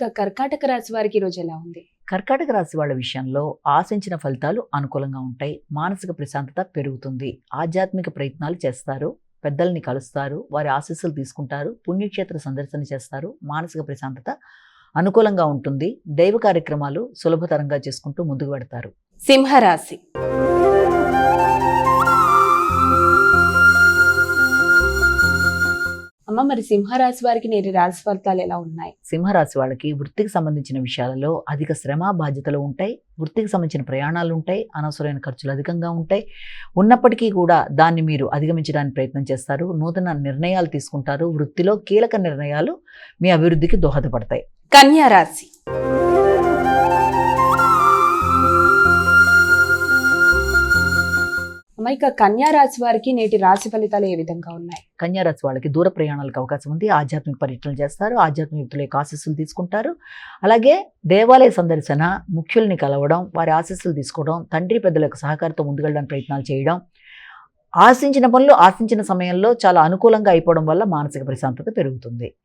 ఇక కర్కాటక రాశి వారికి ఈరోజు ఎలా ఉంది? కర్కాటక రాశి వాళ్ళ విషయంలో ఆశించిన ఫలితాలు అనుకూలంగా ఉంటాయి. మానసిక ప్రశాంతత పెరుగుతుంది. ఆధ్యాత్మిక ప్రయత్నాలు చేస్తారు. పెద్దల్ని కలుస్తారు. వారి ఆశీస్సులు తీసుకుంటారు. పుణ్యక్షేత్ర సందర్శన చేస్తారు. మానసిక ప్రశాంతత అనుకూలంగా ఉంటుంది. దైవ కార్యక్రమాలు సులభతరంగా చేసుకుంటూ ముందుకు పెడతారు. సింహరాశి. అమ్మ, మరి సింహరాశి వారికి నేటి రాశి ఫలితాలు ఎలా ఉన్నాయి? సింహరాశి వాళ్ళకి వృత్తికి సంబంధించిన విషయాలలో అధిక శ్రమ బాధ్యతలు ఉంటాయి. వృత్తికి సంబంధించిన ప్రయాణాలు ఉంటాయి. అనవసరమైన ఖర్చులు అధికంగా ఉంటాయి. ఉన్నప్పటికీ కూడా దాన్ని మీరు అధిగమించడానికి ప్రయత్నం చేస్తారు. నూతన నిర్ణయాలు తీసుకుంటారు. వృత్తిలో కీలక నిర్ణయాలు మీ అభివృద్ధికి దోహదపడతాయి. కన్యా రాశి. అమ్మ, ఇక కన్యా రాశి వారికి నేటి రాశి ఫలితాలు ఏ విధంగా ఉన్నాయి? కన్యా రాశి వాళ్ళకి దూర ప్రయాణాలకు అవకాశం ఉంది. ఆధ్యాత్మిక పర్యటనలు చేస్తారు. ఆధ్యాత్మిక వ్యక్తుల యొక్క ఆశీస్సులు తీసుకుంటారు. అలాగే దేవాలయ సందర్శన, ముఖ్యుల్ని కలవడం, వారి ఆశీస్సులు తీసుకోవడం, తండ్రి పెద్దల యొక్క సహకారంతో ముందుకెళ్ళడానికి ప్రయత్నాలు చేయడం, ఆశించిన పనులు ఆశించిన సమయంలో చాలా అనుకూలంగా అయిపోవడం వల్ల మానసిక ప్రశాంతత పెరుగుతుంది.